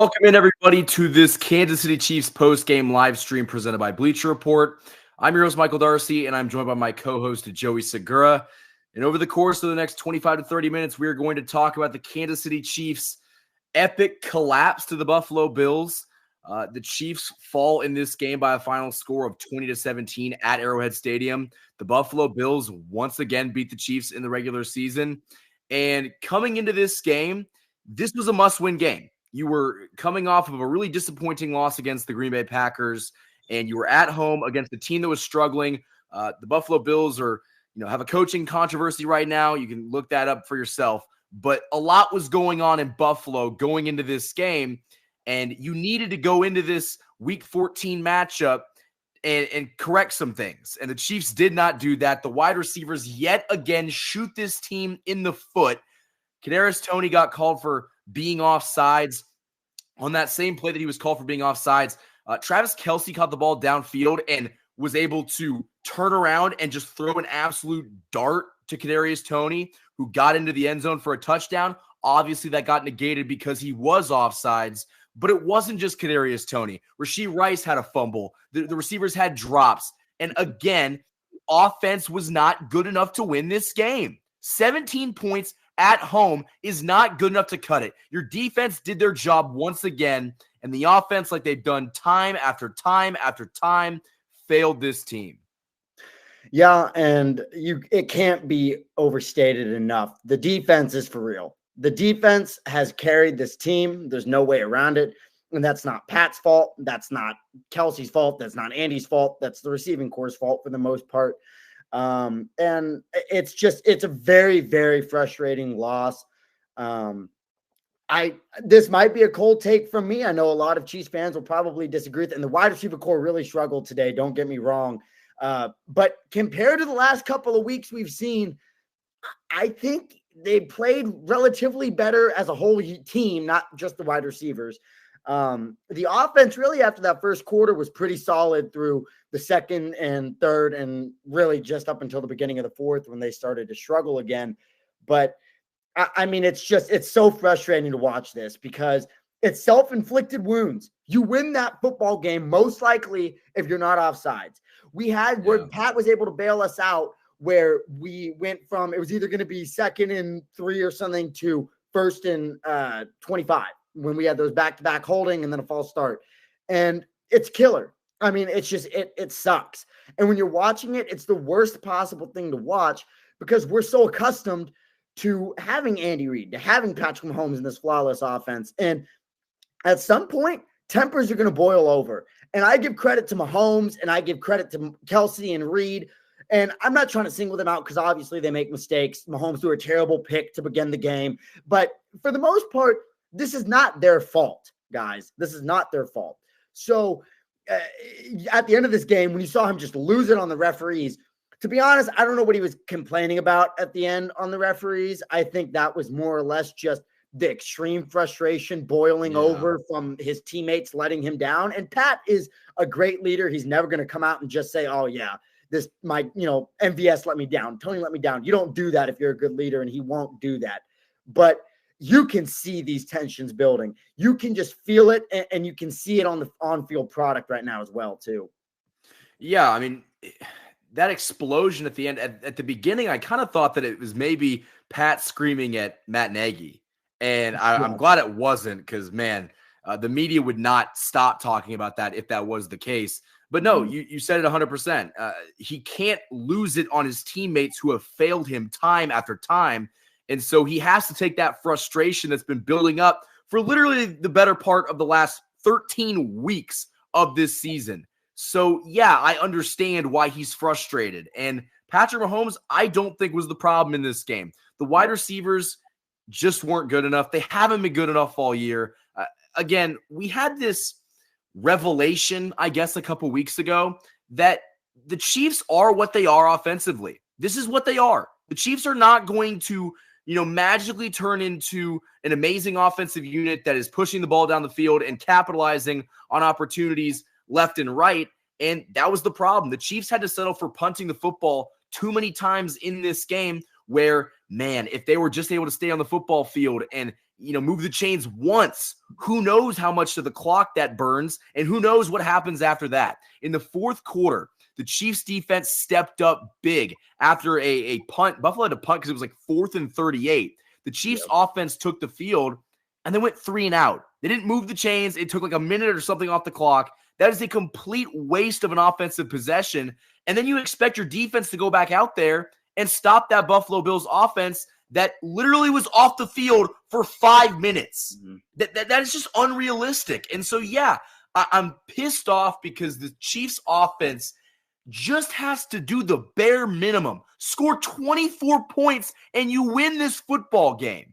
Welcome in, everybody, to this Kansas City Chiefs post-game live stream presented by Bleacher Report. I'm your host, Michael Darcy, and I'm joined by my co-host, Joey Segura. And over the course of the next 25 to 30 minutes, we are going to talk about the Kansas City Chiefs' epic collapse to the Buffalo Bills. The Chiefs fall in this game by a final score of 20-17 at Arrowhead Stadium. The Buffalo Bills once again beat the Chiefs in the regular season. And coming into this game, this was a must-win game. You were coming off of a really disappointing loss against the Green Bay Packers, and you were at home against a team that was struggling. The Buffalo Bills have a coaching controversy right now. You can look that up for yourself. But a lot was going on in Buffalo going into this game, and you needed to go into this Week 14 matchup and correct some things. And the Chiefs did not do that. The wide receivers yet again shoot this team in the foot. Toney got called for being offsides. On that same play that he was called for being offsides, Travis Kelce caught the ball downfield and was able to turn around and just throw an absolute dart to Toney, who got into the end zone for a touchdown. Obviously, that got negated because he was offsides, but it wasn't just Toney. Rashee Rice had a fumble. The receivers had drops. And again, offense was not good enough to win this game. 17 points at home is not good enough to cut it. Your defense did their job once again, and the offense, like they've done time after time after time, failed this team. Yeah, and it can't be overstated enough. The defense is for real. The defense has carried this team. There's no way around it. And that's not Pat's fault. That's not Kelsey's fault. That's not Andy's fault. That's the receiving corps' fault for the most part. And it's a very, very frustrating loss. This might be a cold take from me. I know a lot of Chiefs fans will probably disagree with it. And the wide receiver corps really struggled today. Don't get me wrong. But compared to the last couple of weeks we've seen, I think they played relatively better as a whole team, not just the wide receivers. The offense really after that first quarter was pretty solid through the second and third and really just up until the beginning of the fourth when they started to struggle again. But I mean, it's so frustrating to watch this because it's self-inflicted wounds. You win that football game most likely if you're not offsides. We had where Pat was able to bail us out where we went from, it was either going to be 2nd and 3 or something to 1st and 25 when we had those back-to-back holding and then a false start. And it's killer. I mean, it's just, it sucks. And when you're watching it, it's the worst possible thing to watch because we're so accustomed to having Andy Reid, to having Patrick Mahomes in this flawless offense. And at some point, tempers are going to boil over. And I give credit to Mahomes and I give credit to Kelce and Reid. And I'm not trying to single them out because obviously they make mistakes. Mahomes threw a terrible pick to begin the game. But for the most part, this is not their fault, guys. This is not their fault. So at the end of this game, when you saw him just lose it on the referees, to be honest, I don't know what he was complaining about at the end on the referees. I think that was more or less just the extreme frustration boiling over from his teammates letting him down. And Pat is a great leader. He's never going to come out and just say, oh, yeah, MVS let me down. Toney let me down. You don't do that if you're a good leader, and he won't do that. But you can see these tensions building. You can just feel it, and you can see it on the on-field product right now as well, too. Yeah, I mean, that explosion at the end, at the beginning, I kind of thought that it was maybe Pat screaming at Matt Nagy. And I'm glad it wasn't because, man, the media would not stop talking about that if that was the case. But no, you said it 100%. He can't lose it on his teammates who have failed him time after time. And so he has to take that frustration that's been building up for literally the better part of the last 13 weeks of this season. So, yeah, I understand why he's frustrated. And Patrick Mahomes, I don't think was the problem in this game. The wide receivers just weren't good enough. They haven't been good enough all year. Again, we had this revelation, I guess, a couple weeks ago that the Chiefs are what they are offensively. This is what they are. The Chiefs are not going to, magically turn into an amazing offensive unit that is pushing the ball down the field and capitalizing on opportunities left and right. And that was the problem. The Chiefs had to settle for punting the football too many times in this game where, man, if they were just able to stay on the football field and move the chains once. Who knows how much to the clock that burns, and who knows what happens after that. In the fourth quarter, the Chiefs defense stepped up big after a punt. Buffalo had a punt because it was like 4th and 38. The Chiefs offense took the field and they went 3 and out. They didn't move the chains. It took like a minute or something off the clock. That is a complete waste of an offensive possession. And then you expect your defense to go back out there and stop that Buffalo Bills offense that literally was off the field for 5 minutes. That is just unrealistic. And so, yeah, I'm pissed off because the Chiefs offense just has to do the bare minimum. Score 24 points and you win this football game.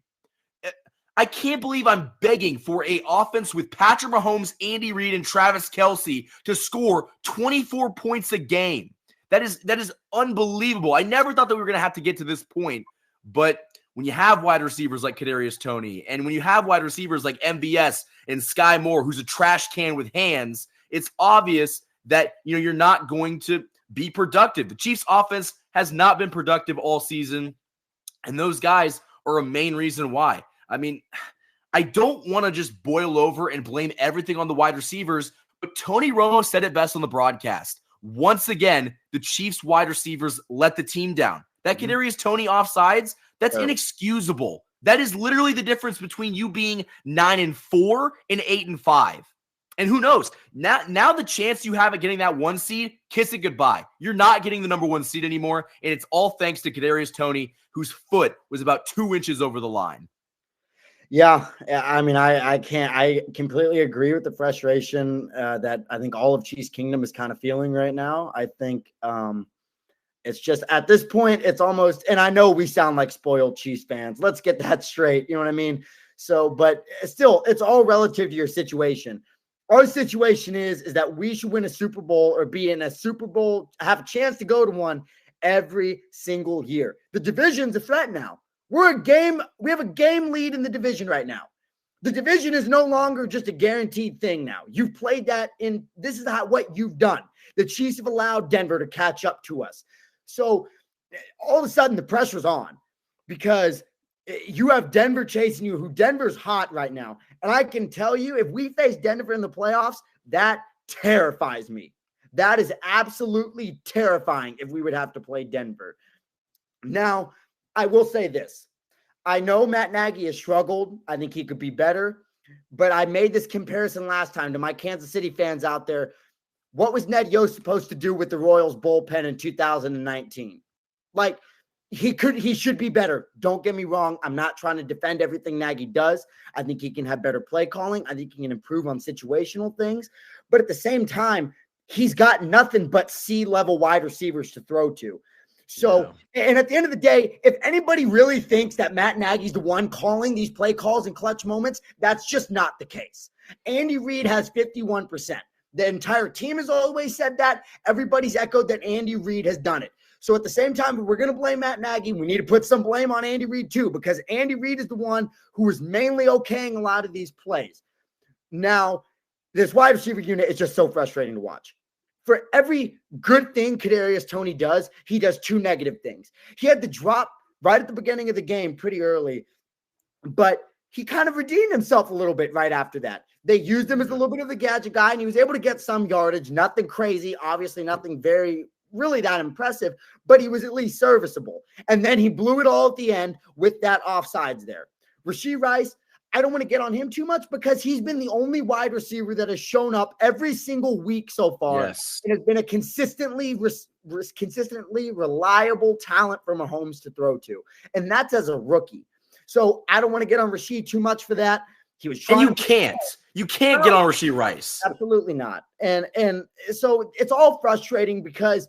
I can't believe I'm begging for an offense with Patrick Mahomes, Andy Reid, and Travis Kelce to score 24 points a game. That is unbelievable. I never thought that we were going to have to get to this point, but when you have wide receivers like Kadarius Toney, and when you have wide receivers like MVS and Sky Moore, who's a trash can with hands, it's obvious that you're not going to be productive. The Chiefs offense has not been productive all season, and those guys are a main reason why. I mean, I don't want to just boil over and blame everything on the wide receivers, but Tony Romo said it best on the broadcast. Once again, the Chiefs wide receivers let the team down. That Kadarius Toney offsides, that's inexcusable. That is literally the difference between you being 9-4 and 8-5. And who knows? Now the chance you have at getting that 1 seed, kiss it goodbye. You're not getting the number 1 seed anymore, and it's all thanks to Kadarius Toney, whose foot was about 2 inches over the line. Yeah, I mean, I completely agree with the frustration that I think all of Chiefs Kingdom is kind of feeling right now. I think it's just at this point, it's almost, and I know we sound like spoiled Chiefs fans. Let's get that straight. You know what I mean? So, but still, it's all relative to your situation. Our situation is that we should win a Super Bowl or be in a Super Bowl, have a chance to go to one every single year. The division's a threat now. We have a game lead in the division right now. The division is no longer just a guaranteed thing now. You've played that in, this is what you've done. The Chiefs have allowed Denver to catch up to us. So all of a sudden the pressure's on because you have Denver chasing you, who Denver's hot right now. And I can tell you, if we face Denver in the playoffs, that terrifies me. That is absolutely terrifying if we would have to play Denver. Now, I will say this. I know Matt Nagy has struggled. I think he could be better. But I made this comparison last time to my Kansas City fans out there. What was Ned Yost supposed to do with the Royals bullpen in 2019? Like, he should be better. Don't get me wrong. I'm not trying to defend everything Nagy does. I think he can have better play calling. I think he can improve on situational things. But at the same time, he's got nothing but C-level wide receivers to throw to. So, and at the end of the day, if anybody really thinks that Matt Nagy's the one calling these play calls in clutch moments, that's just not the case. Andy Reid has 51%. The entire team has always said that. Everybody's echoed that Andy Reid has done it. So at the same time, if we're going to blame Matt Nagy, we need to put some blame on Andy Reid too, because Andy Reid is the one who is mainly okaying a lot of these plays. Now, this wide receiver unit is just so frustrating to watch. For every good thing Kadarius Toney does, he does 2 negative things. He had the drop right at the beginning of the game pretty early, but he kind of redeemed himself a little bit right after that. They used him as a little bit of the gadget guy, and he was able to get some yardage, nothing crazy, obviously nothing really that impressive, but he was at least serviceable. And then he blew it all at the end with that offsides there. Rashee Rice, I don't want to get on him too much because he's been the only wide receiver that has shown up every single week so far. Yes. And has been a consistently reliable talent for Mahomes to throw to. And that's as a rookie. So I don't want to get on Rashee too much for that. He was trying. And you can't get on Rashee Rice. Absolutely not. And so it's all frustrating because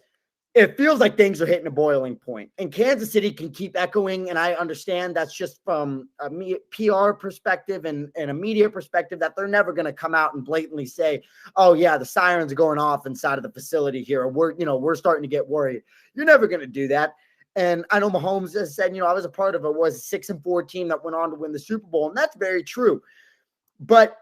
it feels like things are hitting a boiling point, and Kansas City can keep echoing. And I understand that's just from a PR perspective and a media perspective that they're never going to come out and blatantly say, oh yeah, the sirens are going off inside of the facility here. Or we're starting to get worried. You're never going to do that. And I know Mahomes has said, I was a part of a 6-4 team that went on to win the Super Bowl. And that's very true. But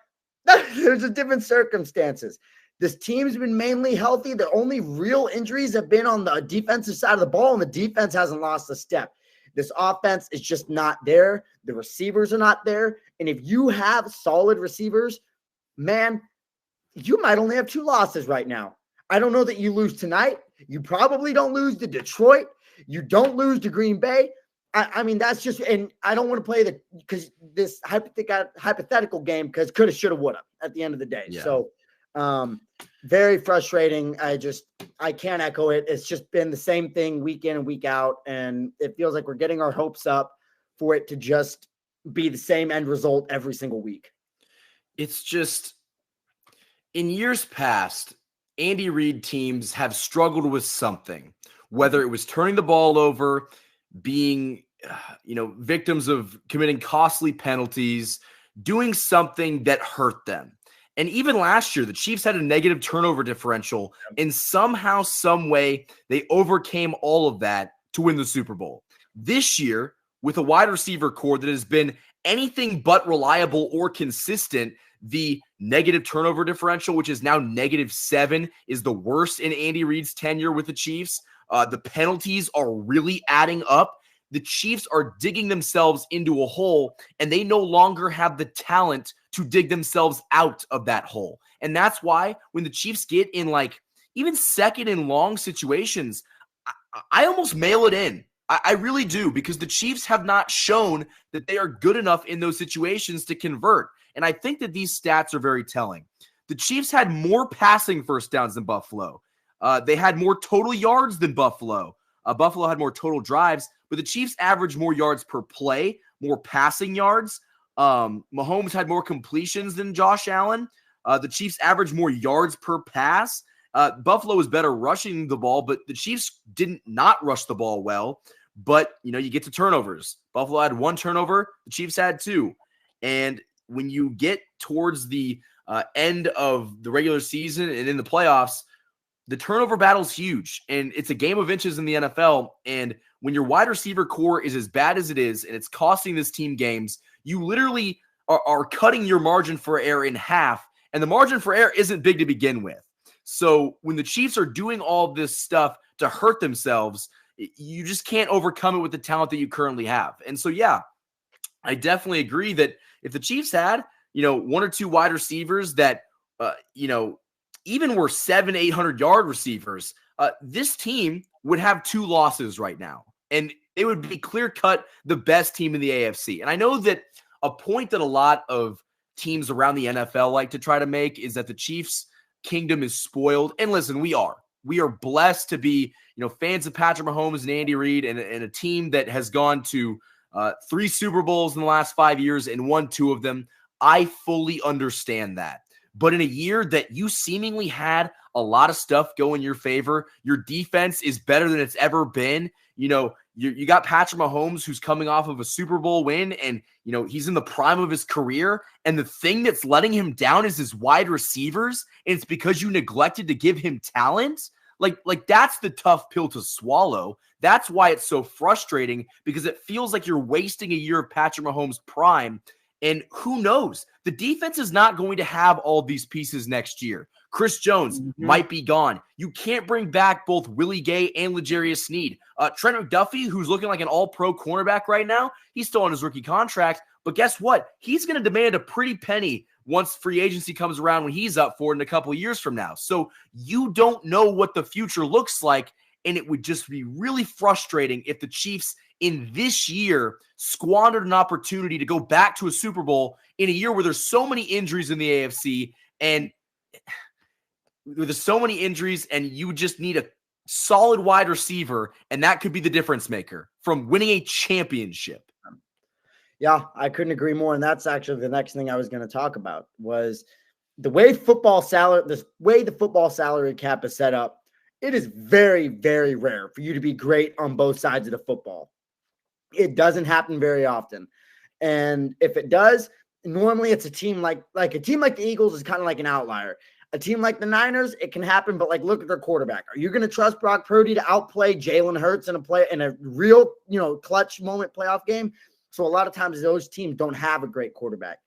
there's a different circumstances. This team's been mainly healthy. The only real injuries have been on the defensive side of the ball, and the defense hasn't lost a step. This offense is just not there. The receivers are not there. And if you have solid receivers, man, you might only have 2 losses right now. I don't know that you lose tonight. You probably don't lose to Detroit. You don't lose to Green Bay. I mean, that's just, and I don't want to play this hypothetical game because coulda, shoulda, woulda at the end of the day. Yeah. So very frustrating. I can't echo it. It's just been the same thing week in and week out. And it feels like we're getting our hopes up for it to just be the same end result every single week. It's just, in years past, Andy Reid teams have struggled with something, whether it was turning the ball over, being, victims of committing costly penalties, doing something that hurt them. And even last year, the Chiefs had a negative turnover differential, and somehow, some way, they overcame all of that to win the Super Bowl. This year, with a wide receiver core that has been anything but reliable or consistent, the negative turnover differential, which is now -7, is the worst in Andy Reid's tenure with the Chiefs. The penalties are really adding up. The Chiefs are digging themselves into a hole, and they no longer have the talent to dig themselves out of that hole. And that's why when the Chiefs get in even second and long situations, I almost mail it in. I really do, because the Chiefs have not shown that they are good enough in those situations to convert. And I think that these stats are very telling. The Chiefs had more passing first downs than Buffalo. They had more total yards than Buffalo. Buffalo had more total drives, but the Chiefs averaged more yards per play, more passing yards. Mahomes had more completions than Josh Allen. The Chiefs averaged more yards per pass. Buffalo was better rushing the ball, but the Chiefs didn't not rush the ball well. But, you get to turnovers. Buffalo had 1 turnover. The Chiefs had 2. And when you get towards the end of the regular season and in the playoffs, the turnover battle is huge, and it's a game of inches in the NFL. And when your wide receiver core is as bad as it is, and it's costing this team games, you literally are cutting your margin for error in half, and the margin for error isn't big to begin with. So when the Chiefs are doing all this stuff to hurt themselves, you just can't overcome it with the talent that you currently have. And so, yeah, I definitely agree that if the Chiefs had, 1 or 2 wide receivers that, even were 700-800 yard receivers, this team would have 2 losses right now. And it would be clear-cut the best team in the AFC. And I know that a point that a lot of teams around the NFL like to try to make is that the Chiefs' kingdom is spoiled. And listen, we are. We are blessed to be, fans of Patrick Mahomes and Andy Reid, and a team that has gone to 3 Super Bowls in the last 5 years and won 2 of them. I fully understand that. But in a year that you seemingly had a lot of stuff go in your favor, your defense is better than it's ever been. You got Patrick Mahomes, who's coming off of a Super Bowl win, and, he's in the prime of his career. And the thing that's letting him down is his wide receivers. And it's because you neglected to give him talent. Like that's the tough pill to swallow. That's why it's so frustrating, because it feels like you're wasting a year of Patrick Mahomes' prime. And who knows? The defense is not going to have all these pieces next year. Chris Jones might be gone. You can't bring back both Willie Gay and L'Jarius Sneed. Trent McDuffie, who's looking like an all-pro cornerback right now, he's still on his rookie contract. But guess what? He's going to demand a pretty penny once free agency comes around, when he's up for it in a couple of years from now. So you don't know what the future looks like, and it would just be really frustrating if the Chiefs in this year squandered an opportunity to go back to a Super Bowl in a year where there's so many injuries in the AFC, and there's so many injuries, and you just need a solid wide receiver, and that could be the difference maker from winning a championship. Yeah, I couldn't agree more. And that's actually the next thing I was going to talk about, was the way the football salary cap is set up. It is very, very rare for you to be great on both sides of the football. It doesn't happen very often. And if it does, normally it's a team like the Eagles is kind of like an outlier. A team like the Niners, it can happen, but look at their quarterback. Are you going to trust Brock Purdy to outplay Jalen Hurts in a real, clutch moment playoff game? So a lot of times those teams don't have a great quarterback.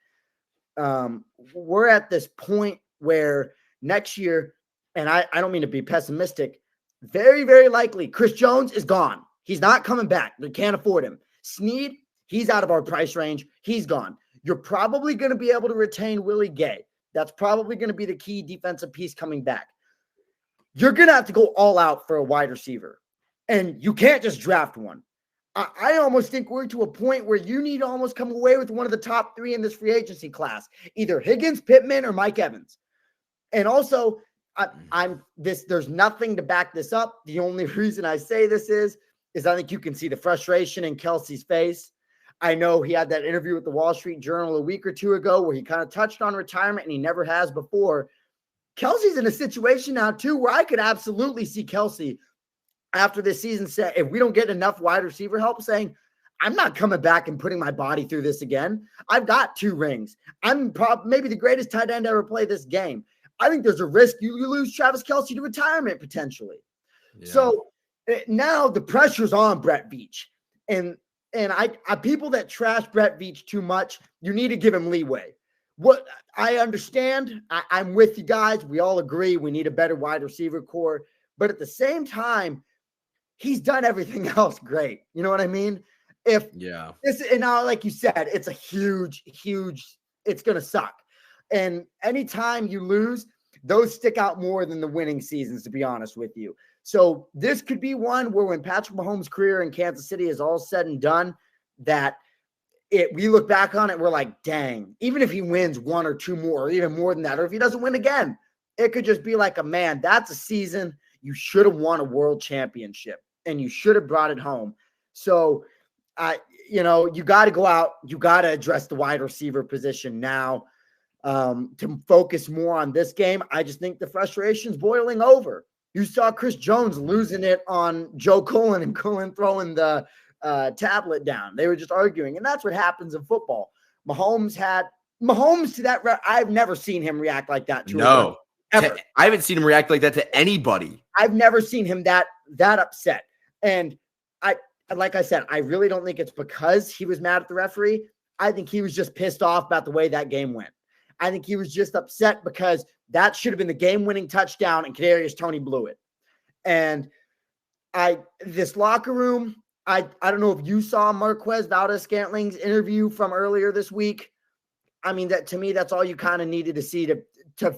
We're at this point where next year, and I don't mean to be pessimistic, very, very likely Chris Jones is gone. He's not coming back. They can't afford him. Snead, he's out of our price range. He's gone. You're probably going to be able to retain Willie Gay. That's probably going to be the key defensive piece coming back. You're going to have to go all out for a wide receiver. And you can't just draft one. I almost think we're to a point where you need to almost come away with one of the top 3 in this free agency class, either Higgins, Pittman, or Mike Evans. And also, there's nothing to back this up. The only reason I say this is I think you can see the frustration in Kelsey's face. I know he had that interview with the Wall Street Journal a week or 2 ago where he kind of touched on retirement, and he never has before. Kelsey's in a situation now, too, where I could absolutely see Kelsey after this season say, if we don't get enough wide receiver help, saying, I'm not coming back and putting my body through this again. I've got 2 rings. I'm maybe the greatest tight end to ever play this game. I think there's a risk you lose Travis Kelce to retirement potentially. Yeah. So now the pressure's on Brett Veach. And I people that trash Brett Veach too much, you need to give him leeway. What I understand, I'm with you guys. We all agree we need a better wide receiver core. But at the same time, he's done everything else great. You know what I mean? And now, like you said, it's a huge, it's going to suck. And anytime you lose, those stick out more than the winning seasons, to be honest with you. So this could be one where when Patrick Mahomes' career in Kansas City is all said and done, that we look back on it, we're like, dang, even if he wins 1 or 2 more, or even more than that, or if he doesn't win again, it could just be like, man, that's a season you should have won a world championship and you should have brought it home. So, you got to go out. You got to address the wide receiver position now to focus more on this game. I just think the frustration's boiling over. You saw Chris Jones losing it on Joe Cullen and Cullen throwing the tablet down. They were just arguing, and that's what happens in football. Mahomes to that. I've never seen him react like that. No. Ever. I haven't seen him react like that to anybody. I've never seen him that upset. And like I said, I really don't think it's because he was mad at the referee. I think he was just pissed off about the way that game went. I think he was just upset because that should have been the game-winning touchdown, and Kadarius Toney blew it. And this locker room, I don't know if you saw Marquez Valdes-Scantling's interview from earlier this week. I mean, that to me, that's all you kind of needed to see to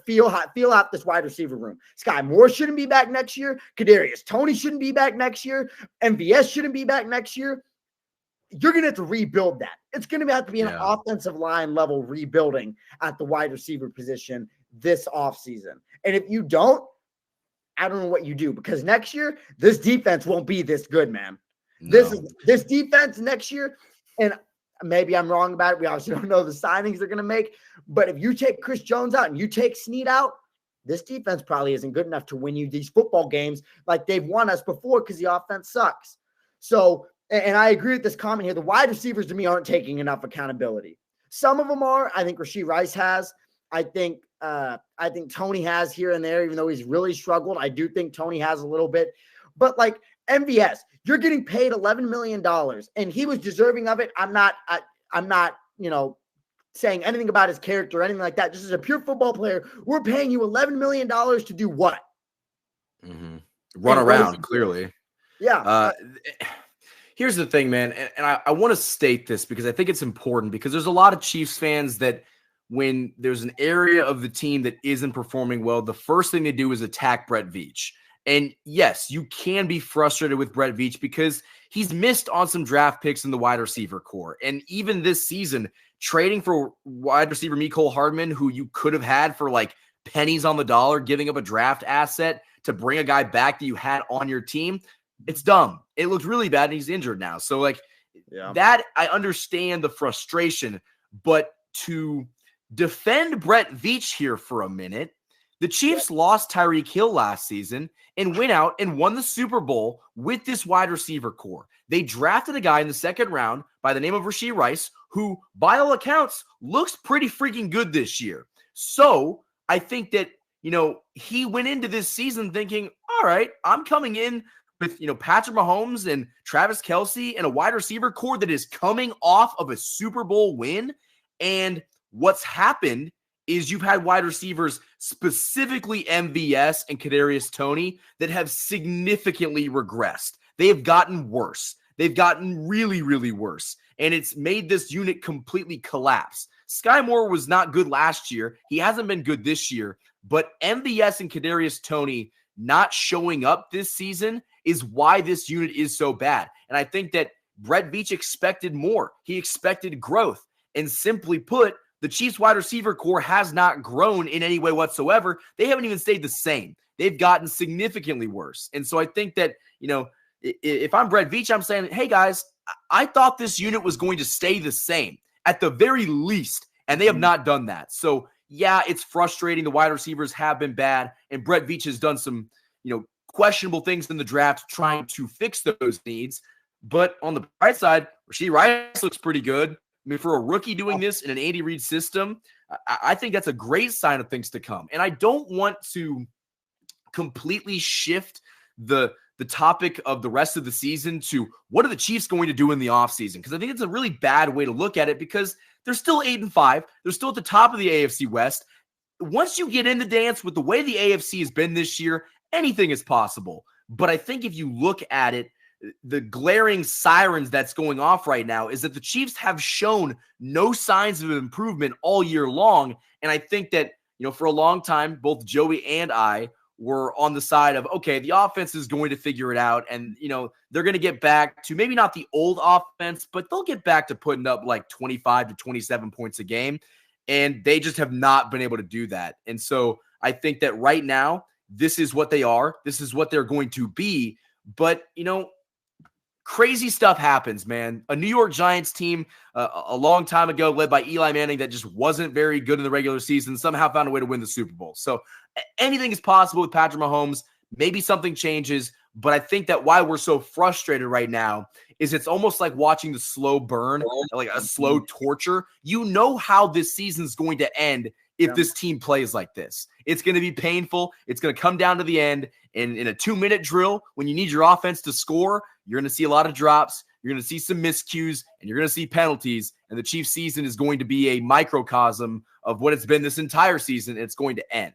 feel out this wide receiver room. Sky Moore shouldn't be back next year. Kadarius Toney shouldn't be back next year. MVS shouldn't be back next year. You're going to have to rebuild that. It's going to have to be an offensive line level rebuilding at the wide receiver position this offseason. And if you don't, I don't know what you do, because next year, this defense won't be this good, man. No. This defense next year, and maybe I'm wrong about it. We obviously don't know the signings they're going to make. But if you take Chris Jones out and you take Snead out, this defense probably isn't good enough to win you these football games like they've won us before, because the offense sucks. So, and I agree with this comment here. The wide receivers to me aren't taking enough accountability. Some of them are. I think Rashee Rice has. I think Toney has here and there, even though he's really struggled. I do think Toney has a little bit. But like MVS, you're getting paid $11 million, and he was deserving of it. I'm not, saying anything about his character or anything like that. Just as a pure football player, we're paying you $11 million to do what? Mm-hmm. Run around, clearly. Yeah. Here's the thing, man, and I want to state this because I think it's important, because there's a lot of Chiefs fans that when there's an area of the team that isn't performing well, the first thing they do is attack Brett Veach. And yes, you can be frustrated with Brett Veach because he's missed on some draft picks in the wide receiver core. And even this season, trading for wide receiver Mecole Hardman, who you could have had for like pennies on the dollar, giving up a draft asset to bring a guy back that you had on your team, it's dumb. It looked really bad, and he's injured now. So that, I understand the frustration, but to defend Brett Veach here for a minute, the Chiefs lost Tyreek Hill last season and went out and won the Super Bowl with this wide receiver core. They drafted a guy in the second round by the name of Rashee Rice, who, by all accounts, looks pretty freaking good this year. So I think that, he went into this season thinking, all right, I'm coming in with, Patrick Mahomes and Travis Kelce and a wide receiver core that is coming off of a Super Bowl win. And what's happened is you've had wide receivers, specifically MVS and Kadarius Toney, that have significantly regressed. they have gotten worse. They've gotten really, really worse. And it's made this unit completely collapse. Sky Moore was not good last year. He hasn't been good this year. But MVS and Kadarius Toney not showing up this season is why this unit is so bad. And I think that Brett Veach expected more. He expected growth. And simply put, the Chiefs wide receiver core has not grown in any way whatsoever. They haven't even stayed the same. They've gotten significantly worse. And so I think that, if I'm Brett Veach, I'm saying, hey, guys, I thought this unit was going to stay the same at the very least, and they have not done that. So, yeah, it's frustrating. The wide receivers have been bad, and Brett Veach has done some, questionable things in the draft trying to fix those needs. But on the bright side, Rashee Rice looks pretty good. I mean, for a rookie doing this in an Andy Reid system, I think that's a great sign of things to come. And I don't want to completely shift the topic of the rest of the season to what are the Chiefs going to do in the offseason? Because I think it's a really bad way to look at it because they're still 8-5. They're still at the top of the AFC West. Once you get in the dance with the way the AFC has been this year, anything is possible. But I think if you look at it, the glaring sirens that's going off right now is that the Chiefs have shown no signs of improvement all year long. And I think that, for a long time, both Joey and I were on the side of, okay, the offense is going to figure it out. And, they're going to get back to maybe not the old offense, but they'll get back to putting up like 25 to 27 points a game. And they just have not been able to do that. And so I think that right now, this is what they are. This is what they're going to be. But, crazy stuff happens, man. A New York Giants team a long time ago led by Eli Manning that just wasn't very good in the regular season somehow found a way to win the Super Bowl. So anything is possible with Patrick Mahomes. Maybe something changes, but I think that why we're so frustrated right now is it's almost like watching the slow burn, like a slow torture. You know how this season's going to end if this team plays like this. It's going to be painful. It's going to come down to the end. And in a 2-minute drill, when you need your offense to score, you're going to see a lot of drops. You're going to see some miscues, and you're going to see penalties. And the Chiefs season is going to be a microcosm of what it's been this entire season. It's going to end.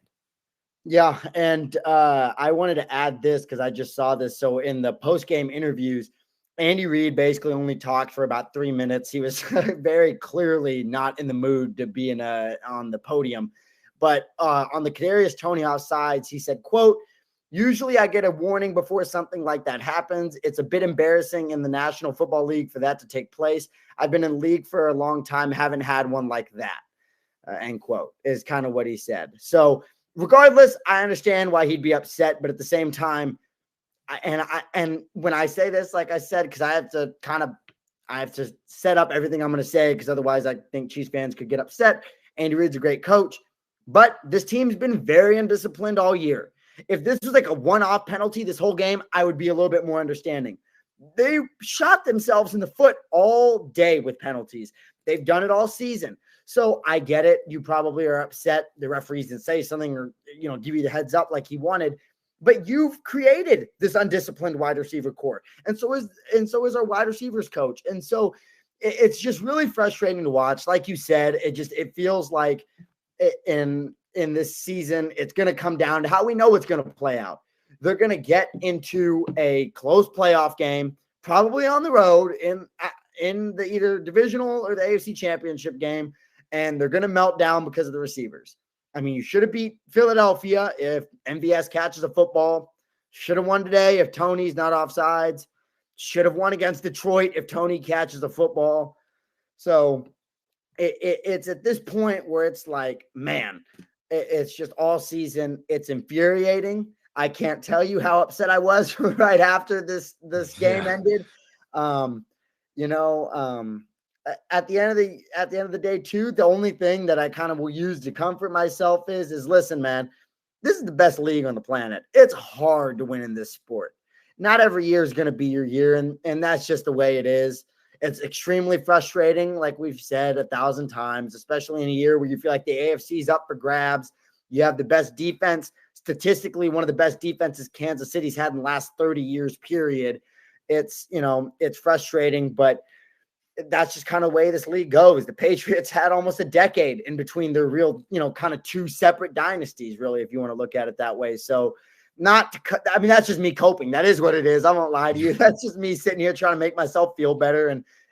Yeah, and I wanted to add this because I just saw this. So in the post-game interviews, Andy Reid basically only talked for about 3 minutes. He was very clearly not in the mood to be on the podium. But on the Kadarius Toney offsides, he said, quote, "Usually I get a warning before something like that happens. It's a bit embarrassing in the National Football League for that to take place. I've been in the league for a long time, haven't had one like that," end quote, is kind of what he said. So regardless, I understand why he'd be upset, but at the same time, and when I say this, like I said, because I have to set up everything I'm going to say, because otherwise I think Chiefs fans could get upset. Andy Reid's a great coach, but this team's been very undisciplined all year. If this was like a one-off penalty this whole game, I would be a little bit more understanding. They shot themselves in the foot all day with penalties. They've done it all season. So I get it. You probably are upset. The referees didn't say something or, give you the heads up like he wanted. But you've created this undisciplined wide receiver core. And so is our wide receivers coach. And so it's just really frustrating to watch. Like you said, it feels like in this season, it's going to come down to how we know it's going to play out. They're going to get into a close playoff game, probably on the road in the either divisional or the AFC championship game. And they're going to melt down because of the receivers. I mean, you should have beat Philadelphia if MVS catches a football. Should have won today if Toney's not offsides. Should have won against Detroit if Toney catches a football. So it's at this point where it's like, man, it's just all season. It's infuriating. I can't tell you how upset I was right after this game ended. At the end of the day too, the only thing that I kind of will use to comfort myself is listen, man, this is the best league on the planet. It's hard to win in this sport. Not every year is going to be your year. And that's just the way it is. It's extremely frustrating. Like we've said 1,000 times, especially in a year where you feel like the AFC is up for grabs. You have the best defense, statistically, one of the best defenses Kansas City's had in the last 30 years, period. It's frustrating, but that's just kind of the way this league goes. The Patriots had almost a decade in between their real, kind of two separate dynasties, really, if you want to look at it that way. So I mean, that's just me coping. That is what it is. I won't lie to you. That's just me sitting here trying to make myself feel better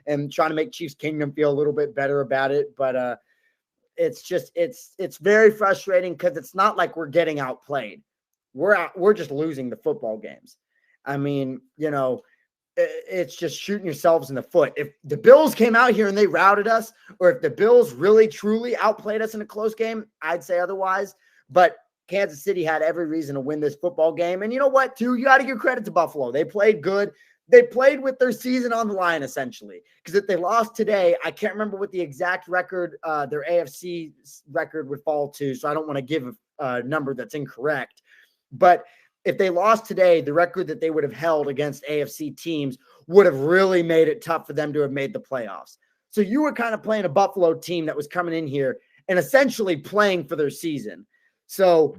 and trying to make Chiefs Kingdom feel a little bit better about it. But it's very frustrating because it's not like we're getting outplayed. We're just losing the football games. I mean, it's just shooting yourselves in the foot. If the Bills came out here and they routed us, or if the Bills really truly outplayed us in a close game, I'd say otherwise. But Kansas City had every reason to win this football game. And you know what, too? You got to give credit to Buffalo. They played good. They played with their season on the line, essentially. Because if they lost today, I can't remember what the exact record, their AFC record would fall to. So I don't want to give a number that's incorrect. But if they lost today, the record that they would have held against AFC teams would have really made it tough for them to have made the playoffs. So you were kind of playing a Buffalo team that was coming in here and essentially playing for their season. So,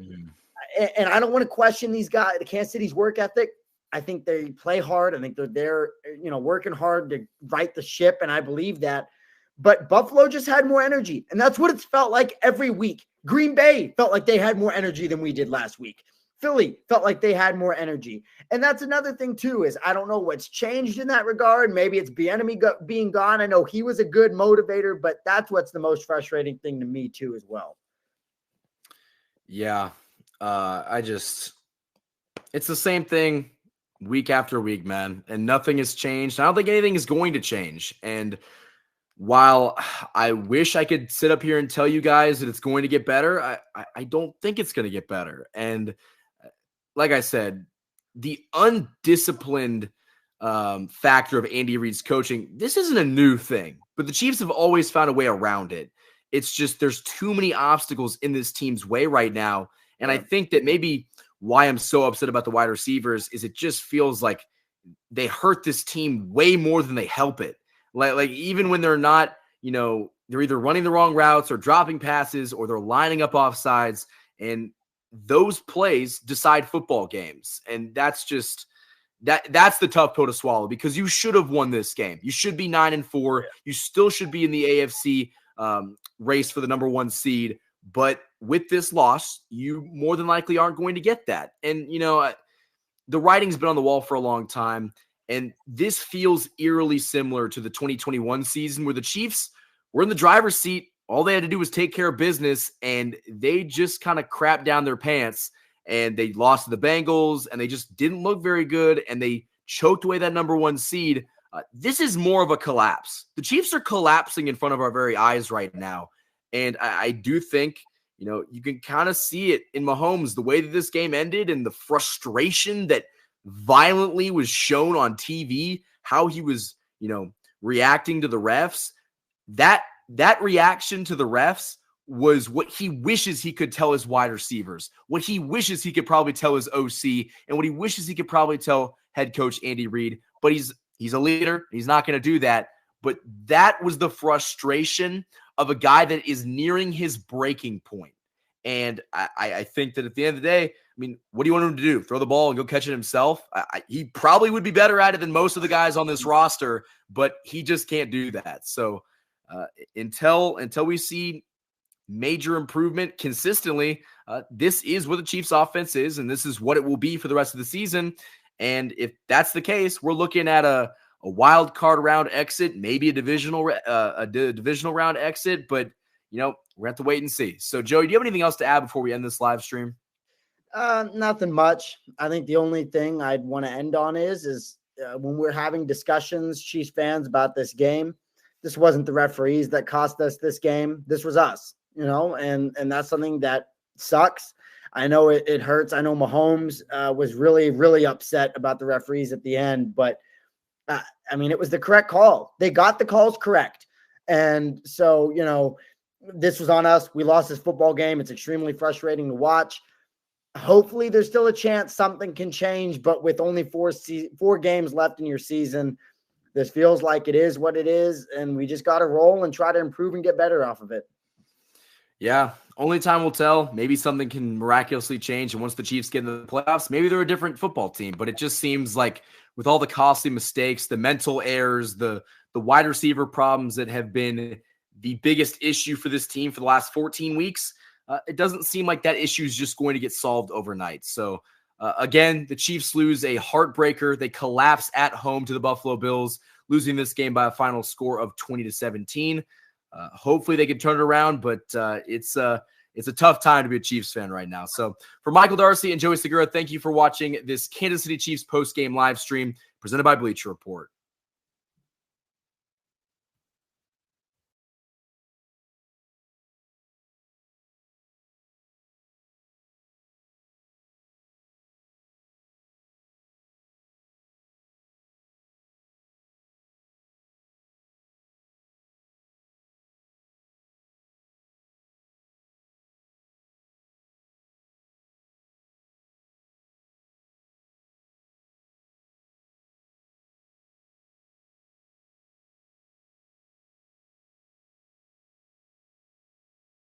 and I don't want to question these guys, the Kansas City's work ethic. I think they play hard. I think they're there, working hard to right the ship. And I believe that. But Buffalo just had more energy. And that's what it's felt like every week. Green Bay felt like they had more energy than we did last week. Philly felt like they had more energy. And that's another thing, too, is I don't know what's changed in that regard. Maybe it's Bieniemy being gone. I know he was a good motivator, but that's what's the most frustrating thing to me, too, as well. Yeah. It's the same thing week after week, man. And nothing has changed. I don't think anything is going to change. And while I wish I could sit up here and tell you guys that it's going to get better, I don't think it's going to get better. And like I said, the undisciplined factor of Andy Reid's coaching, this isn't a new thing, but the Chiefs have always found a way around it. It's just there's too many obstacles in this team's way right now. And I think that maybe why I'm so upset about the wide receivers is it just feels like they hurt this team way more than they help it. Like even when they're not, they're either running the wrong routes or dropping passes or they're lining up offsides, and those plays decide football games. And that's just that's the tough pill to swallow, because you should have won this game. You should be 9-4. Yeah. You still should be in the AFC race for the number 1 seed. But with this loss, you more than likely aren't going to get that. And, the writing's been on the wall for a long time. And this feels eerily similar to the 2021 season where the Chiefs were in the driver's seat. All they had to do was take care of business, and they just kind of crapped down their pants, and they lost to the Bengals, and they just didn't look very good, and they choked away that number 1 seed. This is more of a collapse. The Chiefs are collapsing in front of our very eyes right now. And I do think, you can kind of see it in Mahomes, the way that this game ended and the frustration that violently was shown on TV, how he was, reacting to the refs. That reaction to the refs was what he wishes he could tell his wide receivers, what he wishes he could probably tell his OC, and what he wishes he could probably tell head coach Andy Reid. But he's a leader. He's not going to do that. But that was the frustration of a guy that is nearing his breaking point. And I think that at the end of the day, what do you want him to do? Throw the ball and go catch it himself? He probably would be better at it than most of the guys on this roster, but he just can't do that. So until we see major improvement consistently, this is what the Chiefs offense is, and this is what it will be for the rest of the season. And if that's the case, we're looking at a wild card round exit, maybe a divisional round exit, but we're going to have to wait and see. So, Joey, do you have anything else to add before we end this live stream? Nothing much. I think the only thing I'd want to end on is when we're having discussions, Chiefs fans, about this game, this wasn't the referees that cost us this game. This was us, and that's something that sucks. I know it hurts. I know Mahomes was really, really upset about the referees at the end, but it was the correct call. They got the calls correct. And so, this was on us. We lost this football game. It's extremely frustrating to watch. Hopefully there's still a chance something can change, but with only 4 games left in your season, this feels like it is what it is. And we just got to roll and try to improve and get better off of it. Yeah. Only time will tell. Maybe something can miraculously change. And once the Chiefs get into the playoffs, maybe they're a different football team, but it just seems like with all the costly mistakes, the mental errors, the wide receiver problems that have been the biggest issue for this team for the last 14 weeks, it doesn't seem like that issue is just going to get solved overnight. So Again, the Chiefs lose a heartbreaker. They collapse at home to the Buffalo Bills, losing this game by a final score of 20-17. Hopefully they can turn it around, but it's a tough time to be a Chiefs fan right now. So for Michael Darcy and Joey Segura, thank you for watching this Kansas City Chiefs post-game live stream presented by Bleacher Report.